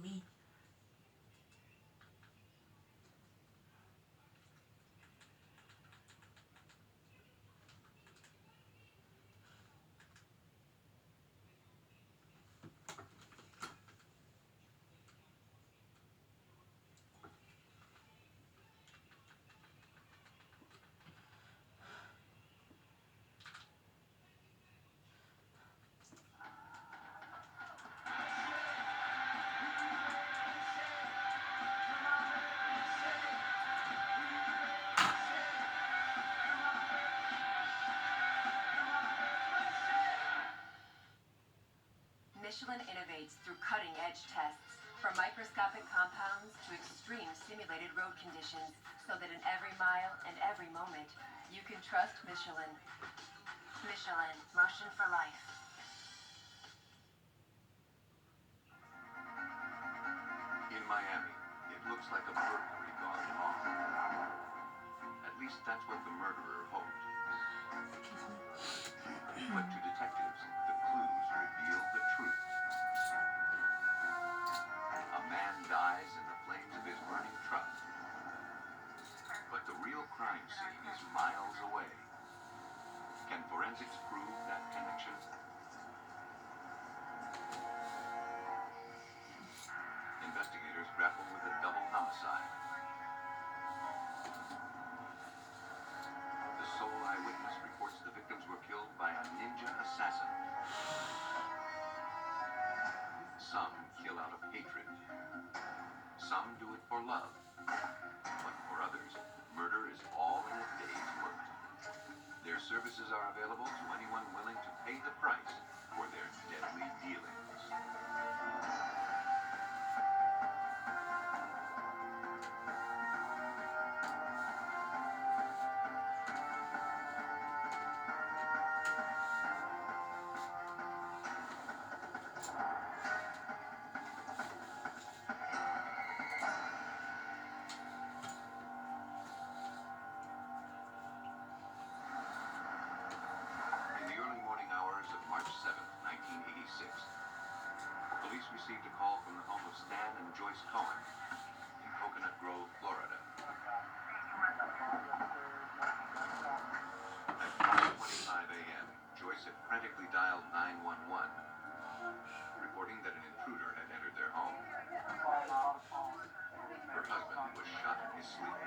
me. Michelin innovates through cutting-edge tests, from microscopic compounds to extreme simulated road conditions, so that in every mile and every moment, you can trust Michelin. Michelin, motion for life. In Miami, it looks like a burglary gone wrong. At least that's what the murderer hoped. But to detectives, the clues reveal the truth. A man dies in the flames of his burning truck. But the real crime scene is miles away. Can forensics prove that connection? Investigators grapple with a double homicide. The sole eyewitness reports the victims were killed by a ninja assassin. Some kill out of hatred. Some do it for love. But for others, murder is all in a day's work. Their services are available to anyone willing to pay the price for their deadly dealings. In the early morning hours of March 7th, 1986, police received a call from the home of Stan and Joyce Cohen in Coconut Grove, Florida. At 5:25 a.m., Joyce had frantically dialed 911, reporting that an intruder had entered their home. Her husband was shot in his sleep.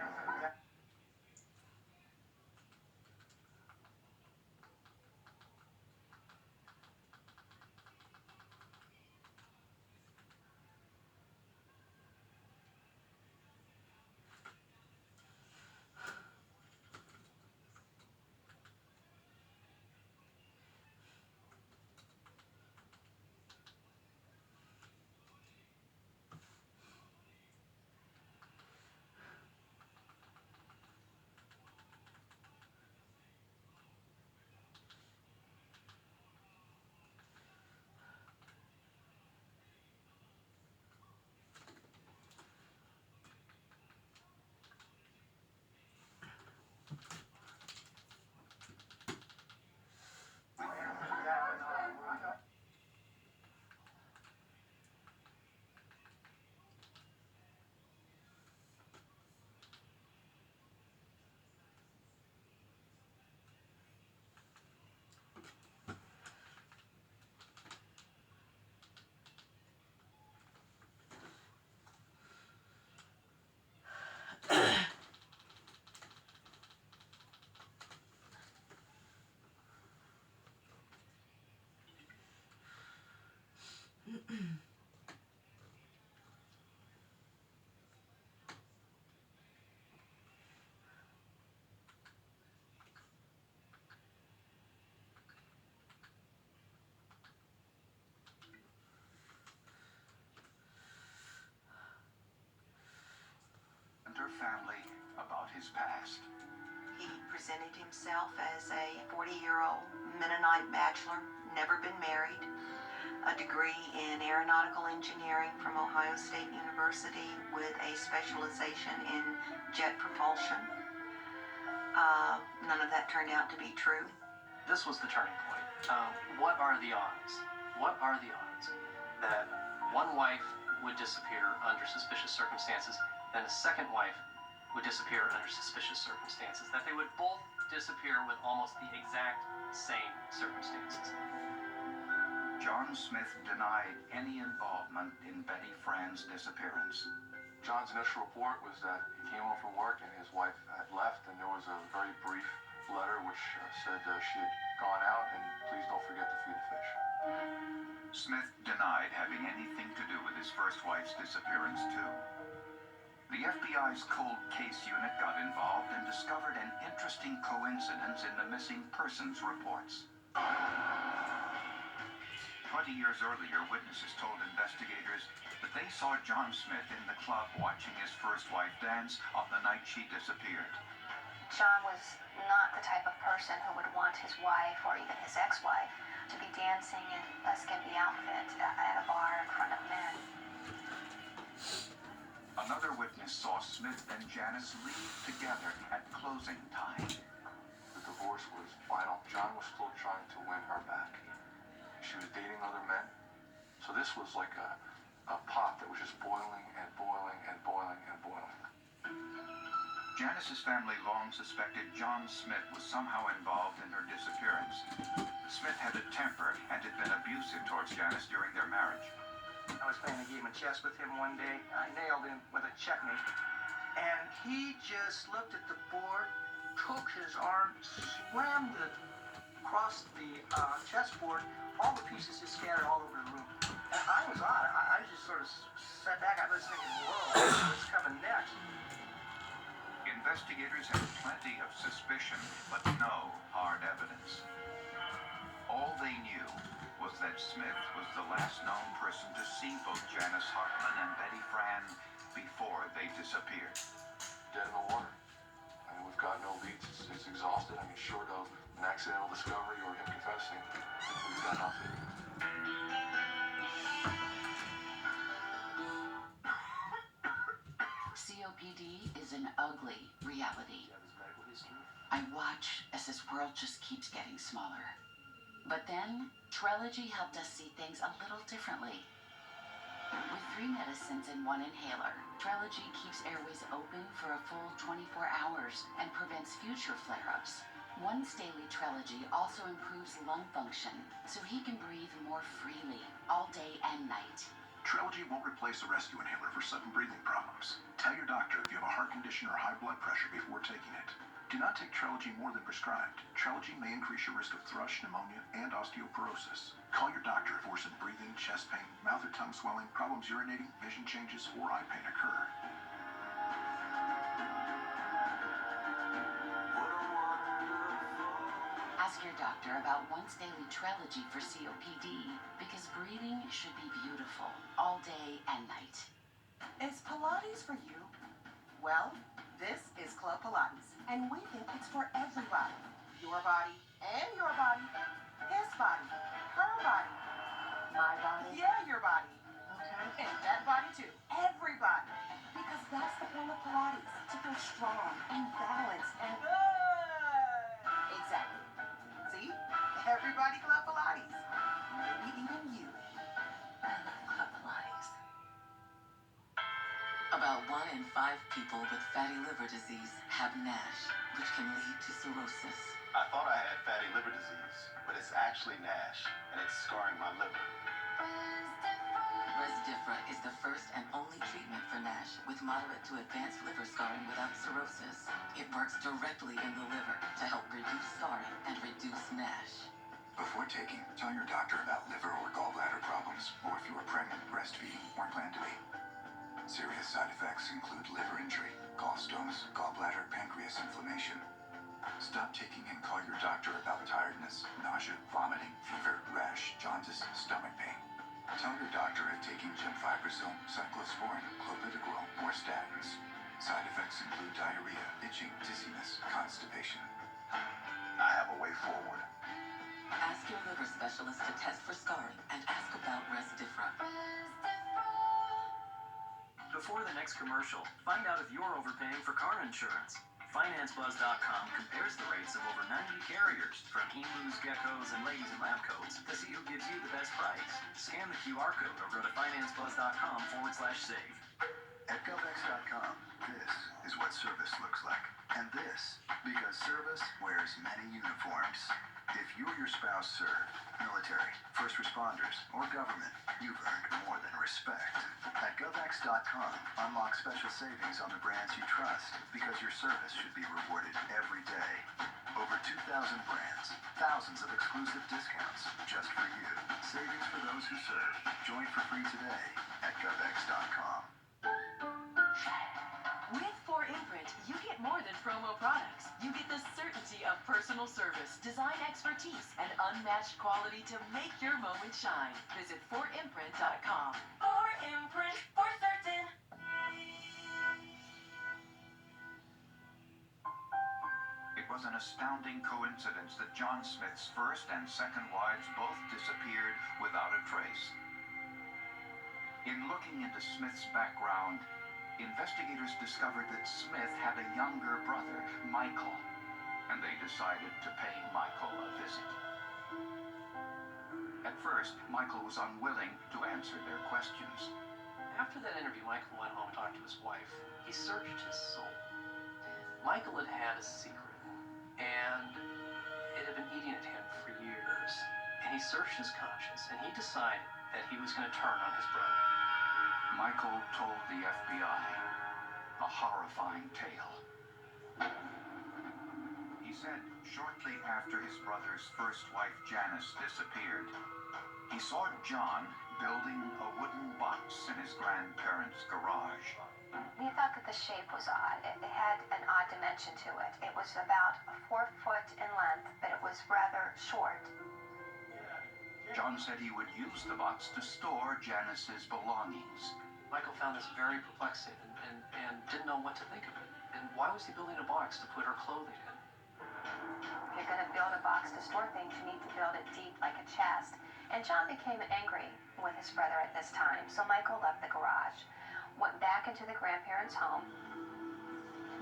Her family about his past. He presented himself as a 40-year-old Mennonite bachelor, never been married, a degree in aeronautical engineering from Ohio State University with a specialization in jet propulsion. None of that turned out to be true. This was the turning point. What are the odds? What are the odds that one wife would disappear under suspicious circumstances, then a second wife would disappear under suspicious circumstances, that they would both disappear with almost the exact same circumstances. John Smith denied any involvement in Betty Fran's disappearance. John's initial report was that he came home from work and his wife had left, and there was a very brief letter which said she had gone out and please don't forget to feed the fish. Smith denied having anything to do with his first wife's disappearance, too. The FBI's cold case unit got involved and discovered an interesting coincidence in the missing persons reports. 20 years earlier, witnesses told investigators that they saw John Smith in the club watching his first wife dance on the night she disappeared. John was not the type of person who would want his wife or even his ex-wife to be dancing in a skimpy outfit at a bar in front of men. Another witness saw Smith and Janice leave together at closing time. The divorce was final. John was still trying to win her back. She was dating other men. So this was like a pot that was just boiling and boiling and boiling and boiling. Janice's family long suspected John Smith was somehow involved in her disappearance. Smith had a temper and had been abusive towards Janice during their marriage. I was playing a game of chess with him one day. I nailed him with a checkmate. And he just looked at the board, took his arm, slammed it across the chessboard. All the pieces just scattered all over the room. And I was on it. I just sort of sat back. I was thinking, whoa, what's coming next? Investigators had plenty of suspicion, but no hard evidence. All they knew was that Smith was the last known person to see both Janice Hartman and Betty Fran before they disappeared. Dead in the water. I mean, we've got no leads. It's exhausted. I mean, short of an accidental discovery or him confessing, we've got nothing. COPD is an ugly reality. I watch as this world just keeps getting smaller. But then, Trelegy helped us see things a little differently. With 3 medicines and 1 inhaler, Trelegy keeps airways open for a full 24 hours and prevents future flare-ups. Once daily Trelegy also improves lung function, so he can breathe more freely all day and night. Trelegy won't replace a rescue inhaler for sudden breathing problems. Tell your doctor if you have a heart condition or high blood pressure before taking it. Do not take Trelegy more than prescribed. Trelegy may increase your risk of thrush, pneumonia, and osteoporosis. Call your doctor if worsened breathing, chest pain, mouth or tongue swelling, problems urinating, vision changes, or eye pain occur. Ask your doctor about once daily Trelegy for COPD, because breathing should be beautiful all day and night. Is Pilates for you? Well, this is Club Pilates, and we think it's for everybody. Your body and your body. His body, her body. My body? Yeah, your body. Okay. And that body too. Everybody. Because that's the point of Pilates, to feel strong and balanced and good. Exactly. See? Everybody Club Pilates. Maybe even you. I love Club Pilates. About 1 in 5 people with fatty liver disease have NASH, which can lead to cirrhosis. I thought I had fatty liver disease, but it's actually NASH, and it's scarring my liver. Rezdiffra is the first and only treatment for NASH with moderate to advanced liver scarring without cirrhosis. It works directly in the liver to help reduce scarring and reduce NASH. Before taking, tell your doctor about liver or gallbladder problems, or if you are pregnant, breastfeeding, or plan to be. Serious side effects include liver injury, gallstones, gallbladder, pancreas inflammation. Stop taking and call your doctor about tiredness, nausea, vomiting, fever, rash, jaundice, stomach pain. Tell your doctor if taking gemfibrozil, cyclosporin, clopidogrel, or statins. Side effects include diarrhea, itching, dizziness, constipation. I have a way forward. Ask your liver specialist to test for scarring and ask about Rezdiffra. Before the next commercial, find out if you're overpaying for car insurance. FinanceBuzz.com compares the rates of over 90 carriers, from emus, geckos, and ladies in lab coats, to see who gives you the best price. Scan the QR code or go to financebuzz.com/save. At GovX.com, this is what service looks like. And this, because service wears many uniforms. If you or your spouse serve, military, first responders, or government, you've earned more than respect. At GovX.com, unlock special savings on the brands you trust, because your service should be rewarded every day. Over 2,000 brands, thousands of exclusive discounts just for you. Savings for those who serve. Join for free today at GovX.com. With 4imprint, you get more than promo products. You get the certainty of personal service, design expertise, and unmatched quality to make your moment shine. Visit 4imprint.com. 4imprint for certain. It was an astounding coincidence that John Smith's first and second wives both disappeared without a trace. In looking into Smith's background, investigators discovered that Smith had a younger brother, Michael, and they decided to pay Michael a visit. At first, Michael was unwilling to answer their questions. After that interview, Michael went home and talked to his wife. He searched his soul. Michael had had a secret, and it had been eating at him for years. And he searched his conscience, and he decided that he was going to turn on his brother. Michael told the FBI a horrifying tale. He said shortly after his brother's first wife, Janice, disappeared, he saw John building a wooden box in his grandparents' garage. He thought that the shape was odd. It had an odd dimension to it. It was about 4 foot in length, but it was rather short. John said he would use the box to store Janice's belongings. Michael found this very perplexing and didn't know what to think of it. And why was he building a box to put her clothing in? If you're going to build a box to store things, you need to build it deep like a chest. And John became angry with his brother at this time, so Michael left the garage, went back into the grandparents' home.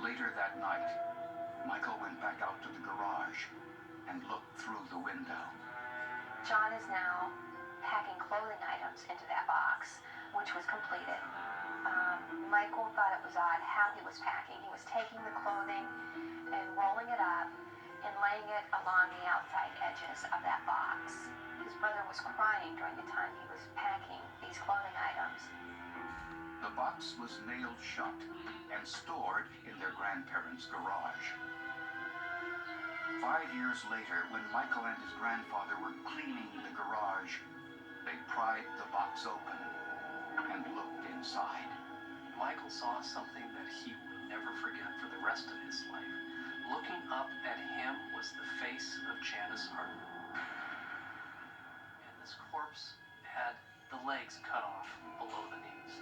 Later that night, Michael went back out to the garage and looked through the window. John is now packing clothing items into that box, which was completed. Michael thought it was odd how he was packing. He was taking the clothing and rolling it up and laying it along the outside edges of that box. His brother was crying during the time he was packing these clothing items. The box was nailed shut and stored in their grandparents' garage. 5 years later, when Michael and his grandfather were cleaning the garage, they pried the box open and looked inside. Michael saw something that he would never forget for the rest of his life. Looking up at him was the face of Janice Hartman. And this corpse had the legs cut off below the knees.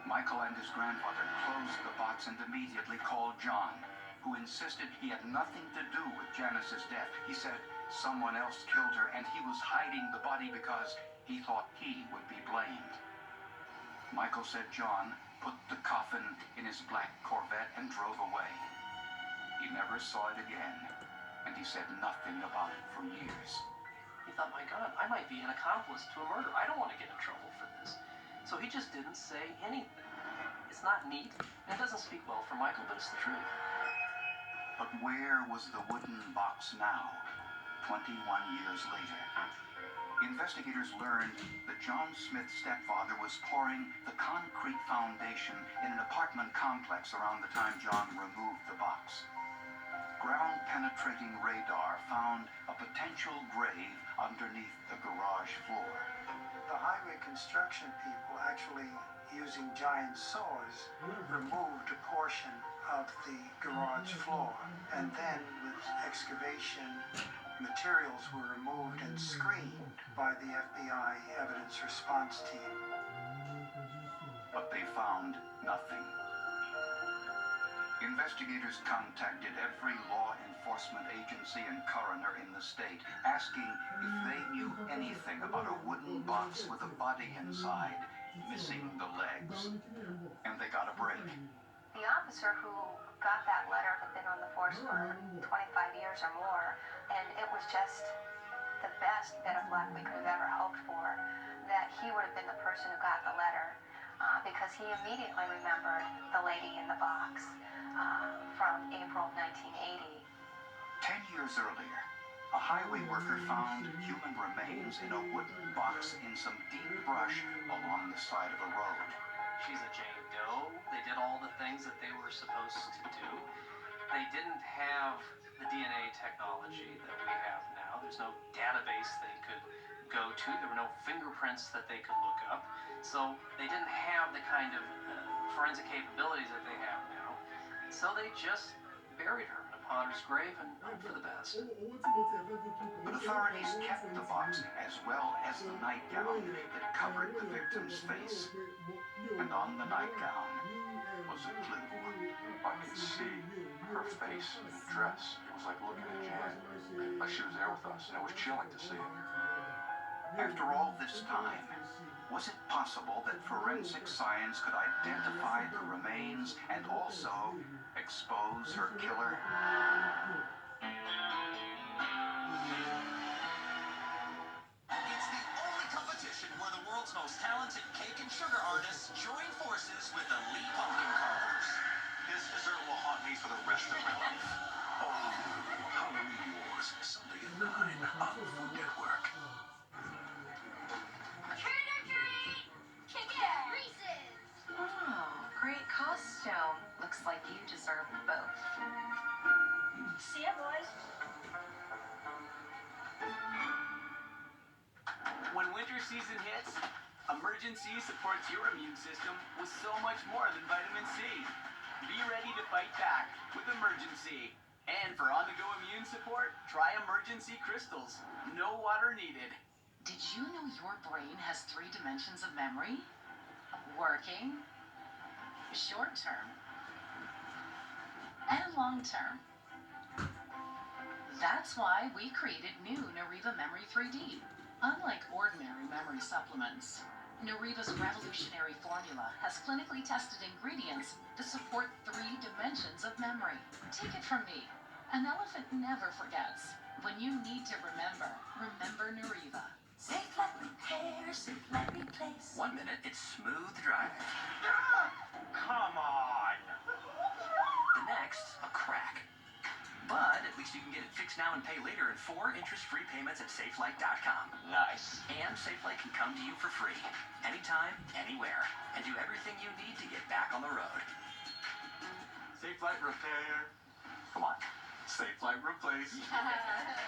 Michael and his grandfather closed the box and immediately called John, who insisted he had nothing to do with Janice's death. He said someone else killed her and he was hiding the body because he thought he would be blamed. Michael said John put the coffin in his black Corvette and drove away. He never saw it again, and he said nothing about it for years. He thought, my God, I might be an accomplice to a murder. I don't want to get in trouble for this. So he just didn't say anything. It's not neat, and it doesn't speak well for Michael, but it's the truth. But where was the wooden box now, 21 years later? Investigators learned that John Smith's stepfather was pouring the concrete foundation in an apartment complex around the time John removed the box. Ground-penetrating radar found a potential grave underneath the garage floor. The highway construction people, actually using giant saws, removed a portion of the garage floor, and then with excavation, materials were removed and screened by the FBI evidence response team. But they found nothing. Investigators contacted every law enforcement agency and coroner in the state, asking if they knew anything about a wooden box with a body inside, missing the legs. And they got a break. The officer who got that letter had been on the force for 25 years or more, and it was just the best bit of luck we could have ever hoped for. because he immediately remembered the lady in the box from April 1980. 10 years earlier, a highway worker found human remains in a wooden box in some deep brush along the side of a road. She's a Jane Doe. They did all the things that they were supposed to do. They didn't have the DNA technology that we have now. There's no database they could go to. There were no fingerprints that they could look up. So they didn't have the kind of forensic capabilities that they have now. So they just buried her in a potter's grave and hoped for the best. But authorities kept the box as well as the nightgown that covered the victim's face. And on the nightgown was a clue. I could see her face in the dress. It was like looking at Jan, like she was there with us, and it was chilling to see it. After all this time, was it possible that forensic science could identify the remains and also expose her killer? It's the only competition where the world's most talented cake and sugar artists join forces with elite pumpkin carvers. This dessert will haunt me for the rest of my life. All new Halloween Wars, Sunday at 9 on Food Network. Trick or treat! Kick it! Reese's! Oh, great costume. Looks like you deserve both. See ya, boys. When winter season hits, Emergency supports your immune system with so much more than vitamin C. Be ready to fight back with Emergency. And for on-the-go immune support, try Emergency Crystals. No water needed. Did you know your brain has 3 dimensions of memory? Working, short term, and long term. That's why we created new Nariva Memory 3D. Unlike ordinary memory supplements, Nariva's revolutionary formula has clinically tested ingredients to support 3 dimensions of memory. Take it from me. An elephant never forgets. When you need to remember, remember Nariva. Safe like repair, safe like replace. 1 minute, it's smooth driving. Come on! The next, a crack. But at least you can get it fixed now and pay later in 4 interest-free payments at SafeLight.com. Nice. And SafeLight can come to you for free, anytime, anywhere, and do everything you need to get back on the road. Safe Flight Repair. Come on. Safe Flight Replace.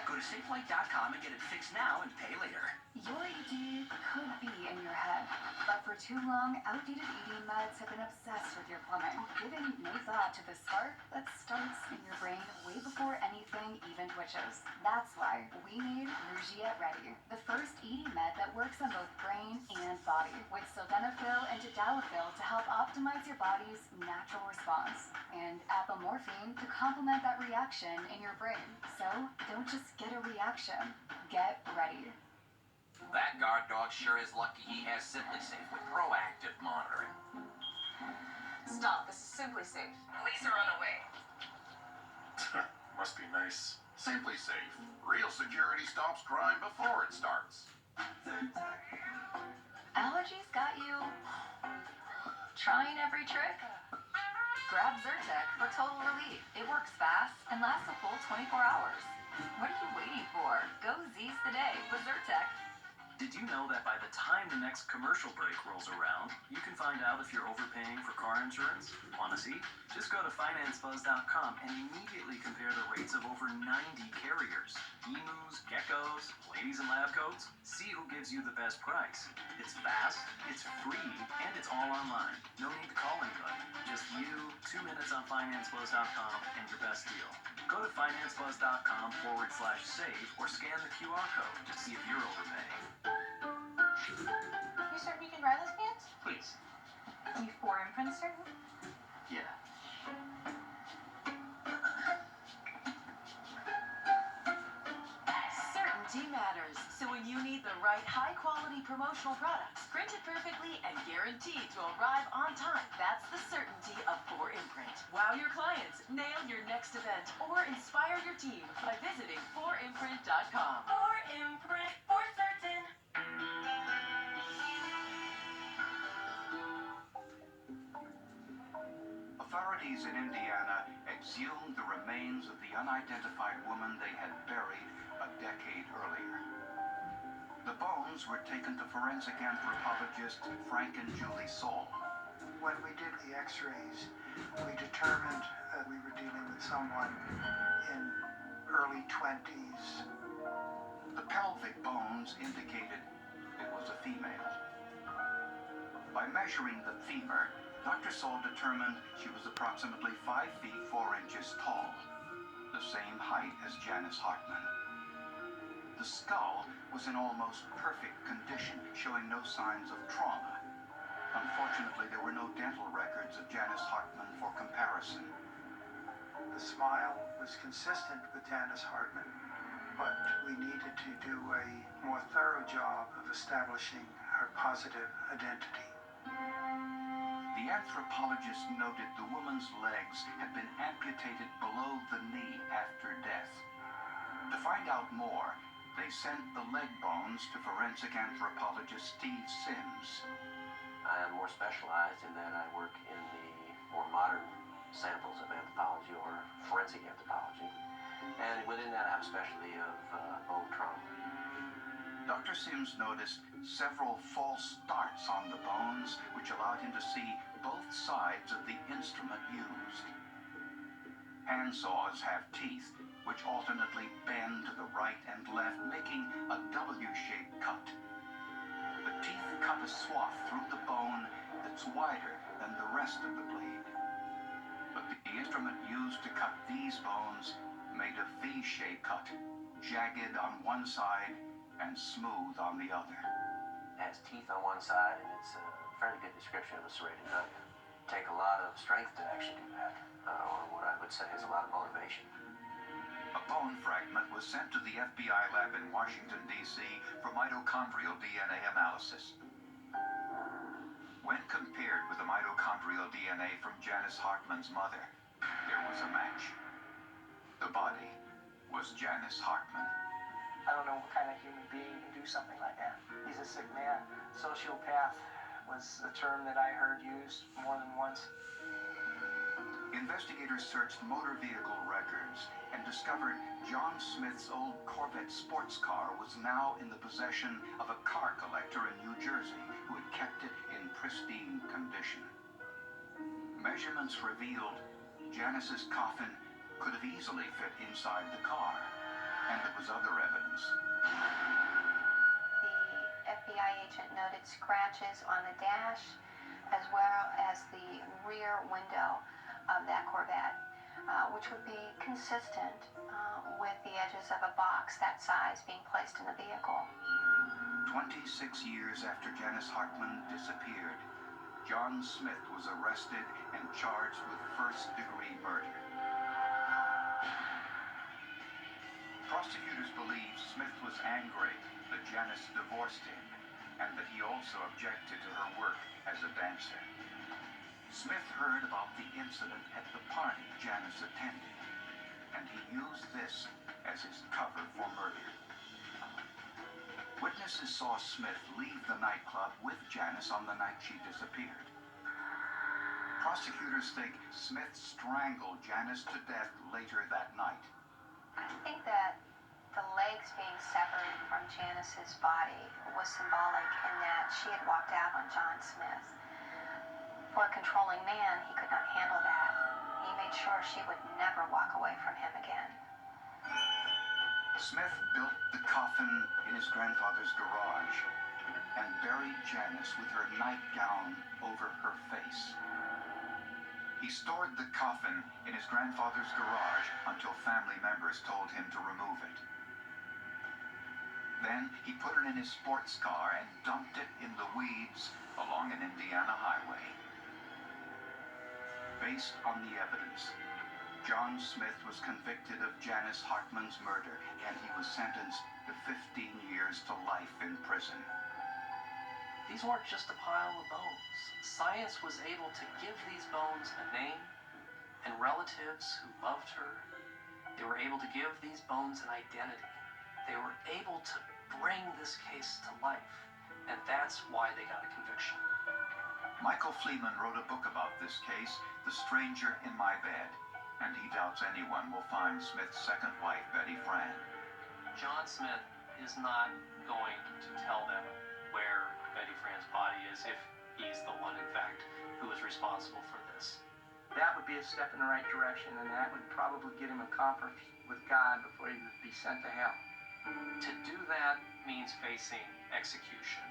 Go to SafeLight.com and get it fixed now and pay later. Your ED could be in your head, but for too long, outdated ED meds have been obsessed with your plumbing, giving no thought to the spark that starts in your brain way before anything even twitches. That's why we made Rugiet Ready, the first ED med that works on both brain and body, with sildenafil and tadalafil to help optimize your body's natural response, and apomorphine to complement that reaction in your brain. So don't just get a reaction, get ready. That guard dog sure is lucky he has Simply Safe with proactive monitoring. Stop, this is Simply Safe. Police are on the way. Must be nice. Simply Safe. Real security stops crime before it starts. Allergies got you trying every trick? Grab Zyrtec for total relief. It works fast and lasts a full 24 hours. What are you waiting for? Go Z's the day with Zyrtec. Did you know that by the time the next commercial break rolls around, you can find out if you're overpaying for car insurance? Wanna see? Just go to financebuzz.com and immediately compare the rates of over 90 carriers. Emus, geckos, ladies in lab coats. See who gives you the best price. It's fast, it's free, and it's all online. No need to call anybody. Just you, 2 minutes on financebuzz.com, and your best deal. Go to financebuzz.com/save or scan the QR code to see if you're overpaying. You certain you can ride this pants? Please. You 4 imprints certain? Yeah. Certainty matters. So when you need the right high-quality promotional products, printed perfectly and guaranteed to arrive on time, that's the certainty of 4imprint. Wow your clients, nail your next event, or inspire your team by visiting 4imprint.com. 4imprint, for certain. authorities in Indiana exhumed the remains of the unidentified woman they had buried a decade earlier. The bones were taken to forensic anthropologist Frank and Julie Saul. When we did the x-rays, we determined that we were dealing with someone in early 20s. The pelvic bones indicated it was a female. By measuring the femur, Dr. Saul determined she was approximately 5 feet 4 inches tall, the same height as Janice Hartman. The skull was in almost perfect condition, showing no signs of trauma. Unfortunately, there were no dental records of Janice Hartman for comparison. The smile was consistent with Janice Hartman, but we needed to do a more thorough job of establishing her positive identity. The anthropologist noted the woman's legs had been amputated below the knee after death. To find out more, they sent the leg bones to forensic anthropologist Steve Sims. I am more specialized in that I work in the more modern samples of anthropology or forensic anthropology. And within that, I have a specialty of bone trauma. Dr. Sims noticed several false starts on the bones, which allowed him to see both sides of the instrument used. Handsaws have teeth, which alternately bend to the right and left, making a W-shaped cut. The teeth cut a swath through the bone that's wider than the rest of the blade. But the instrument used to cut these bones made a V-shaped cut, jagged on one side and smooth on the other. It has teeth on one side, and it's a fairly good description of a serrated knife. Take a lot of strength to actually do that, or what I would say is a lot of motivation. A bone fragment was sent to the FBI lab in Washington, D.C. for mitochondrial DNA analysis. When compared with the mitochondrial DNA from Janice Hartman's mother, there was a match. The body was Janice Hartman. I don't know what kind of human being can do something like that. He's a sick man. Sociopath was a term that I heard used more than once. Investigators searched motor vehicle records and discovered John Smith's old Corvette sports car was now in the possession of a car collector in New Jersey who had kept it in pristine condition. Measurements revealed Janice's coffin could have easily fit inside the car, and there was other evidence. The FBI agent noted scratches on the dash as well as the rear window of that Corvette, which would be consistent with the edges of a box that size being placed in the vehicle. 26 years after Janice Hartman disappeared, John Smith was arrested and charged with first-degree murder. Prosecutors believe Smith was angry that Janice divorced him and that he also objected to her work as a dancer. Smith heard about the incident at the party Janice attended, and he used this as his cover for murder. Witnesses saw Smith leave the nightclub with Janice on the night she disappeared. Prosecutors think Smith strangled Janice to death later that night. I think that the legs being severed from Janice's body was symbolic in that she had walked out on John Smith. For a controlling man, he could not handle that. He made sure she would never walk away from him again. Smith built the coffin in his grandfather's garage and buried Janice with her nightgown over her face. He stored the coffin in his grandfather's garage until family members told him to remove it. Then he put it in his sports car and dumped it in the weeds along an Indiana highway. Based on the evidence, John Smith was convicted of Janice Hartman's murder, and he was sentenced to 15 years to life in prison. These weren't just a pile of bones. Science was able to give these bones a name, and relatives who loved her, they were able to give these bones an identity. They were able to bring this case to life, and that's why they got a conviction. Michael Fleeman wrote a book about this case, The Stranger in My Bed, and he doubts anyone will find Smith's second wife, Betty Fran. John Smith is not going to tell them where Betty Fran's body is if he's the one, in fact, who is responsible for this. That would be a step in the right direction, and that would probably get him a conference with God before he would be sent to hell. To do that means facing execution,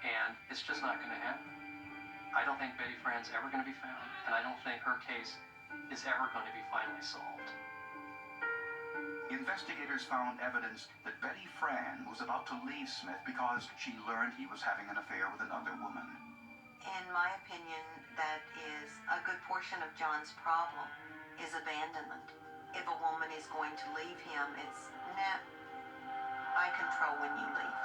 and it's just not going to happen. I don't think Betty Fran's ever going to be found, and I don't think her case is ever going to be finally solved. Investigators found evidence that Betty Fran was about to leave Smith because she learned he was having an affair with another woman. In my opinion, that is a good portion of John's problem, is abandonment. If a woman is going to leave him, it's, nah, I control when you leave.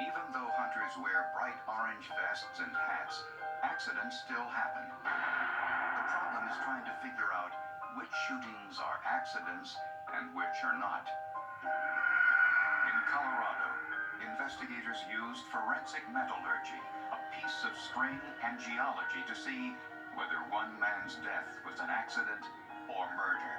Even though hunters wear bright orange vests and hats, accidents still happen. The problem is trying to figure out which shootings are accidents and which are not. In Colorado, investigators used forensic metallurgy, a piece of string and geology, to see whether one man's death was an accident or murder.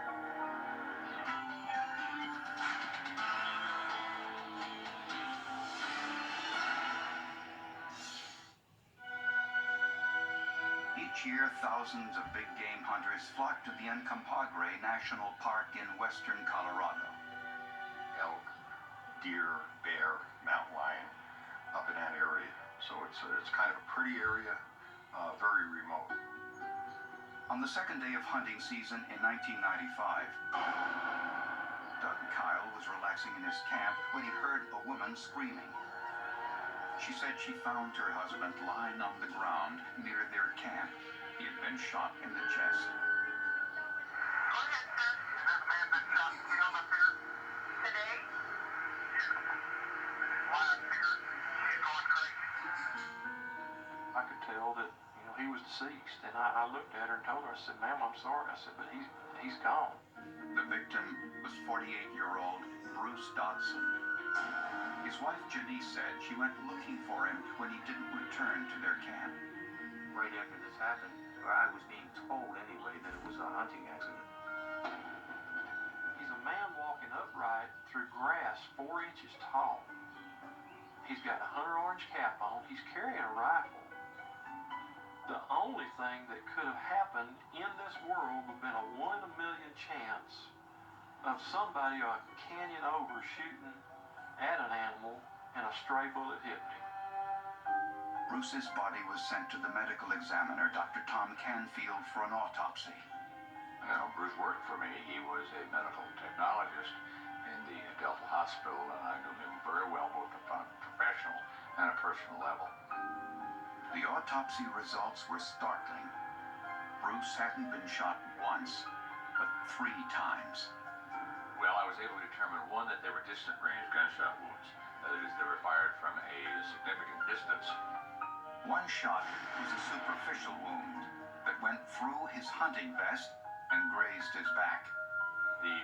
Each year, thousands of big game hunters flock to the Uncompahgre National Park in western Colorado. Elk, deer, bear, mountain lion, up in that area. So it's kind of a pretty area, very remote. On the second day of hunting season in 1995, Doug Kyle was relaxing in his camp when he heard a woman screaming. She said she found her husband lying on the ground near their camp. He had been shot in the chest. I could tell that, he was deceased, and I looked at her and told her, I said, "Ma'am, I'm sorry." I said, "But he's gone." The victim was 48-year-old Bruce Dodson. His wife Janice said she went looking for him when he didn't return to their camp. Right after this happened, or I was being told anyway, that it was a hunting accident. He's a man walking upright through grass 4 inches tall. He's got a hunter orange cap on. He's carrying a rifle. The only thing that could have happened in this world would have been a 1 in a million chance of somebody a canyon over shooting at an animal and a stray bullet hitting him. Bruce's body was sent to the medical examiner, Dr. Tom Canfield, for an autopsy. Now, Bruce worked for me. He was a medical technologist in the Delta Hospital, and I knew him very well, both upon a professional and a personal level. The autopsy results were startling. Bruce hadn't been shot once, but 3 times. Well, I was able to determine, one, that they were distant range gunshot wounds. That is, they were fired from a significant distance. One shot was a superficial wound that went through his hunting vest and grazed his back. The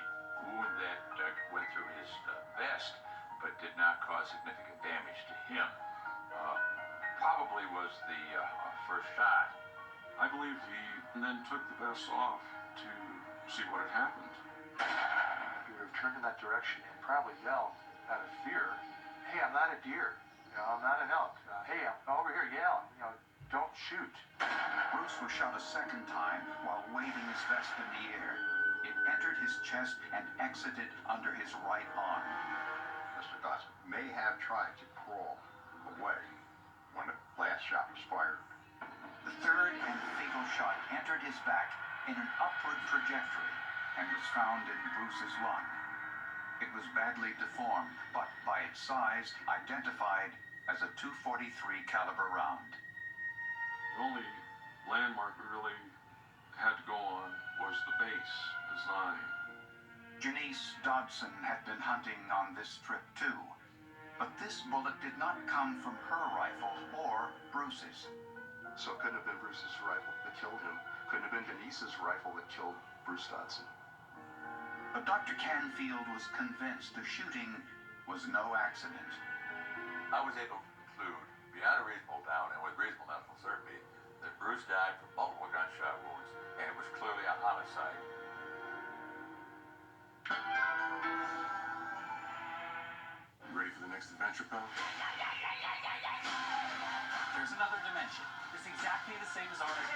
wound that went through his vest, but did not cause significant damage to him, probably was the first shot. I believe he then took the vest off to see what had happened. He would have turned in that direction and probably yelled out of fear, "Hey, I'm not a deer. I'm not an elk. Hey, I'm over here yelling. Don't shoot." Bruce was shot a second time while waving his vest in the air. It entered his chest and exited under his right arm. Mr. Dodson may have tried to crawl away when the last shot was fired. The third and fatal shot entered his back in an upward trajectory and was found in Bruce's lung. It was badly deformed, but by its size, identified as a .243 caliber round. The only landmark we really had to go on was the base design. Janice Dodson had been hunting on this trip too, but this bullet did not come from her rifle or Bruce's. So it couldn't have been Bruce's rifle that killed him. Couldn't have been Denise's rifle that killed Bruce Dodson. But Dr. Canfield was convinced the shooting was no accident. I was able to conclude beyond a reasonable doubt and with reasonable medical certainty that Bruce died from multiple gunshot wounds, and it was clearly a homicide. You ready for the next adventure, pal? There's another dimension. It's exactly the same as ours.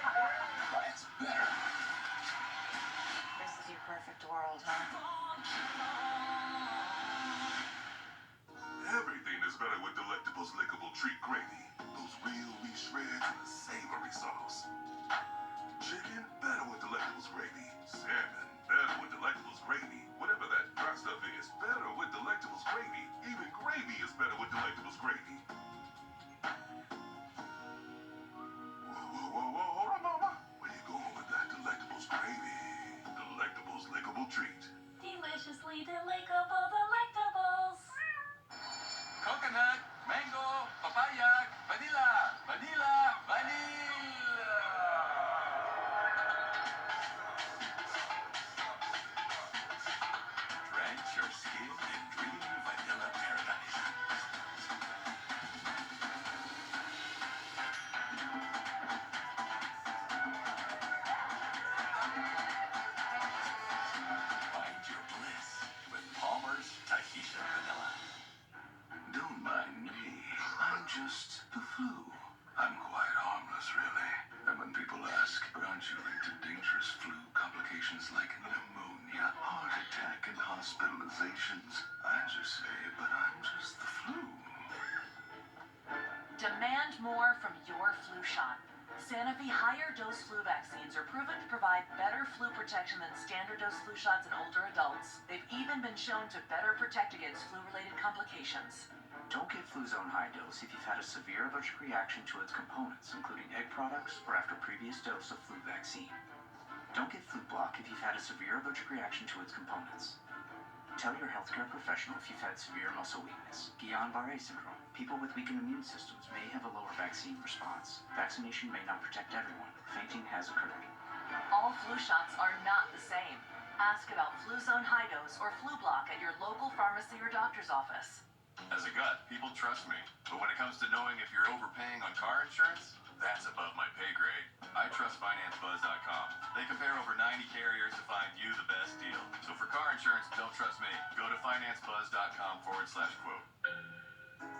But it's better. This is your perfect world, huh? Everything is better with Delectable's lickable treat gravy. Those real wheat shreds and the savory sauce. Chicken, better with Delectable's gravy. Salmon, better with Delectable's gravy. Whatever that dry stuff is, better with Delectable's gravy. Even gravy is better with Delectable's gravy. Whoa, hold on, mama. Where you going with that Delectable's gravy? Delectable's lickable treat. Deliciously delectable delectables. Coconut, mango, papaya, vanilla, vanilla, vanilla. Drench your skin in dreamy vanilla paradise. Find your bliss with Palmer's Tahitian Vanilla. Don't mind me. I'm just the flu. I'm quite harmless, really. And when people ask, but aren't you linked to dangerous flu complications like pneumonia, heart attack, and hospitalizations, I just say, but I'm just the flu. Demand more from your flu shot. Sanofi higher dose flu vaccines are proven to provide better flu protection than standard dose flu shots in older adults. They've even been shown to better protect against flu-related complications. Don't get Fluzone High Dose if you've had a severe allergic reaction to its components, including egg products, or after previous dose of flu vaccine. Don't get Flu Block if you've had a severe allergic reaction to its components. Tell your healthcare professional if you've had severe muscle weakness, Guillain-Barré syndrome. People with weakened immune systems may have a lower vaccine response. Vaccination may not protect everyone. Fainting has occurred. All flu shots are not the same. Ask about Fluzone High Dose or Flu Block at your local pharmacy or doctor's office. As a gut, people trust me. But when it comes to knowing if you're overpaying on car insurance, that's above my pay grade. I trust FinanceBuzz.com. They compare over 90 carriers to find you the best deal. So for car insurance, don't trust me. Go to FinanceBuzz.com/quote.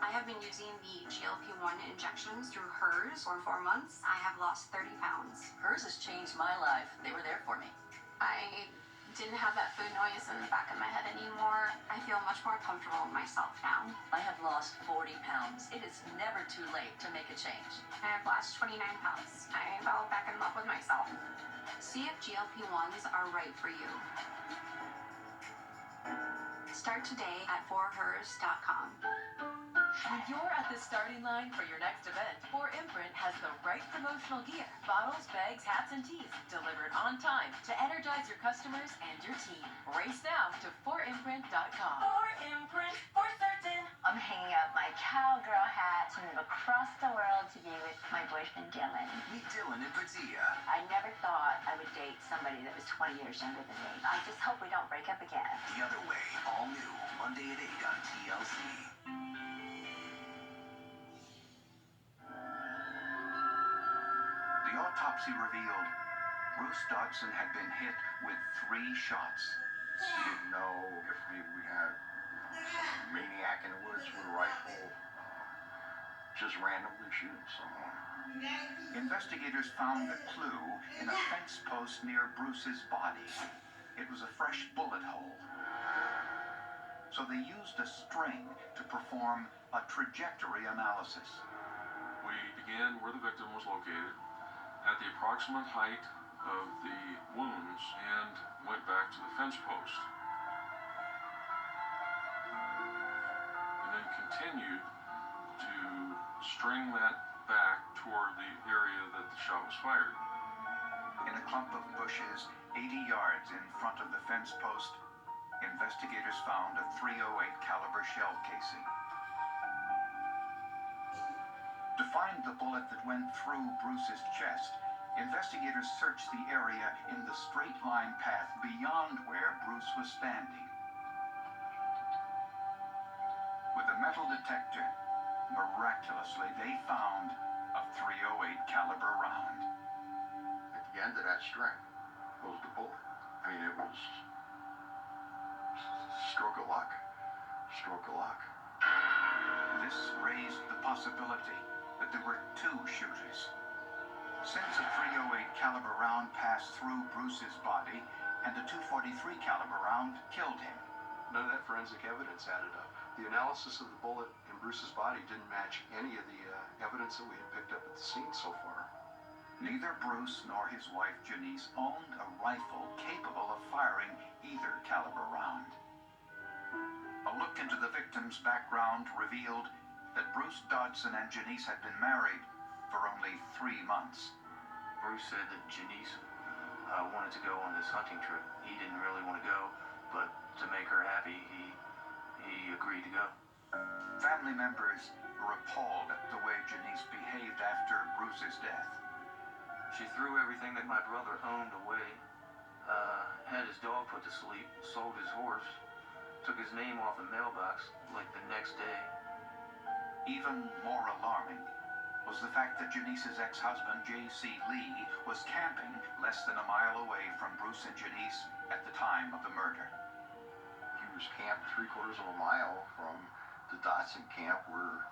I have been using the GLP-1 injections through hers for 4 months. I have lost 30 pounds. Hers has changed my life. They were there for me. I didn't have that food noise in the back of my head anymore. I feel much more comfortable with myself now. I have lost 40 pounds. It is never too late to make a change. I have lost 29 pounds. I fell back in love with myself. See if GLP-1s are right for you. Start today at forhers.com. When you're at the starting line for your next event, 4imprint has the right promotional gear. Bottles, bags, hats, and tees delivered on time to energize your customers and your team. Race now to 4imprint.com. 4imprint for certain. I'm hanging up my cowgirl hat to move across the world to be with my boyfriend Dylan. Meet Dylan and Padilla. I never thought I would date somebody that was 20 years younger than me. I just hope we don't break up again. The Other Way, all new, Monday at 8 on TLC. The autopsy revealed Bruce Dodson had been hit with 3 shots. We didn't know if we had a maniac in the woods with a rifle just randomly shooting someone. Investigators found a clue in a fence post near Bruce's body. It was a fresh bullet hole. So they used a string to perform a trajectory analysis. We began where the victim was located, at the approximate height of the wounds, and went back to the fence post. And then continued to string that back toward the area that the shot was fired. In a clump of bushes 80 yards in front of the fence post, investigators found a .308 caliber shell casing. To find the bullet that went through Bruce's chest, investigators searched the area in the straight line path beyond where Bruce was standing. With a metal detector, miraculously, Miraculously, they found a .308 caliber round. At the end of that string was the bullet. I mean, it was stroke of luck. Stroke of luck. This raised the possibility that there were two shooters. Since a .308 caliber round passed through Bruce's body and a .243 caliber round killed him. None of that forensic evidence added up. The analysis of the bullet in Bruce's body didn't match any of the evidence that we had picked up at the scene so far. Neither Bruce nor his wife Janice owned a rifle capable of firing either caliber round. A look into the victim's background revealed that Bruce Dodson and Janice had been married for only 3 months. Bruce said that Janice wanted to go on this hunting trip. He didn't really want to go, but to make her happy, he agreed to go. Family members were appalled at the way Janice behaved after Bruce's death. She threw everything that my brother owned away, had his dog put to sleep, sold his horse, took his name off the mailbox like the next day. Even more alarming was the fact that Janice's ex-husband, J.C. Lee, was camping less than a mile away from Bruce and Janice at the time of the murder. He was camped 3/4 of a mile from the Dotson camp where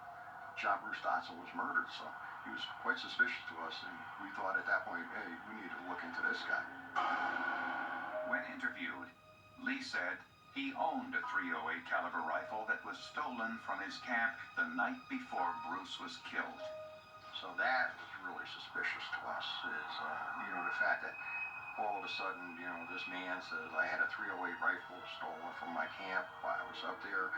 John Bruce Dotson was murdered, so he was quite suspicious to us, and we thought at that point, hey, we need to look into this guy. When interviewed, Lee said he owned a .308 caliber rifle that was stolen from his camp the night before Bruce was killed. So that was really suspicious to us, is, the fact that all of a sudden, this man says, I had a .308 rifle stolen from my camp while I was up there,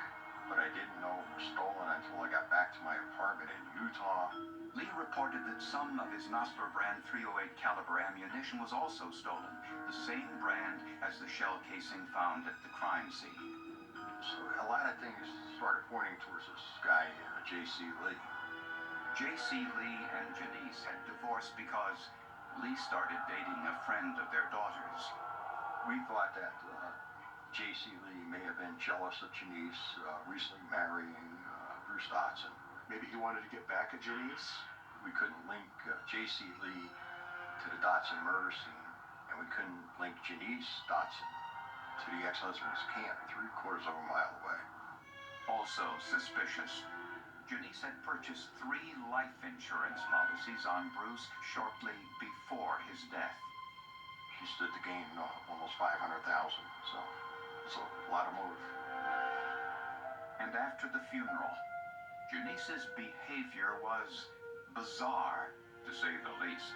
but I didn't know it was stolen until I got back to my apartment in Utah. Lee reported that some of his Nosler brand .308 caliber ammunition was also stolen, the same brand as the shell casing found at the crime scene. So a lot of things started pointing towards this guy, J.C. Lee. J.C. Lee and Janice had divorced because Lee started dating a friend of their daughter's. We thought that J.C. Lee may have been jealous of Janice recently marrying Bruce Dotson. Maybe he wanted to get back at Janice? We couldn't link J.C. Lee to the Dotson murder scene, and we couldn't link Janice Dotson to the ex-husband's camp 3/4 of a mile away. Also suspicious, Janice had purchased 3 life insurance policies on Bruce shortly before his death. She stood to gain almost $500,000, so it's a lot of motive. And after the funeral, Janice's behavior was bizarre, to say the least.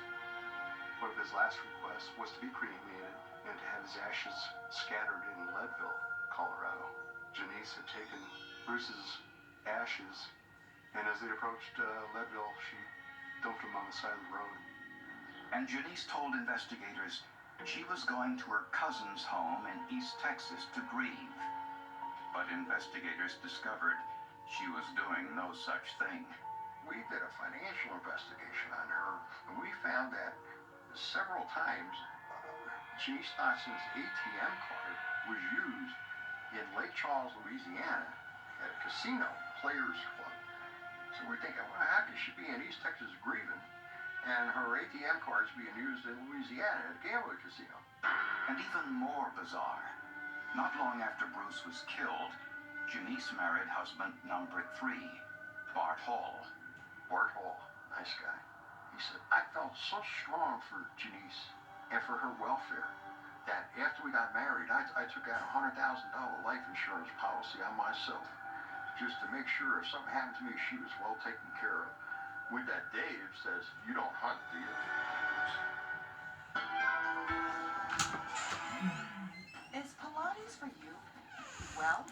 One of his last requests was to be cremated and to have his ashes scattered in Leadville, Colorado. Janice had taken Bruce's ashes, and as they approached Leadville, she dumped them on the side of the road. And Janice told investigators she was going to her cousin's home in East Texas to grieve. But investigators discovered she was doing no such thing. We did a financial investigation on her, and we found that several times Janice Dotson's ATM card was used in Lake Charles, Louisiana at a casino, Players Club. So we're thinking, well, how could she be in East Texas grieving and her ATM card's being used in Louisiana at a gambling casino? And even more bizarre, not long after Bruce was killed, Janice married husband number 3, Bart Hall. Bart Hall, nice guy. He said, I felt so strong for Janice and for her welfare that after we got married, I took out a $100,000 life insurance policy on myself just to make sure if something happened to me, she was well taken care of. With that, Dave says, you don't hunt, do you? Is Pilates for you? Well,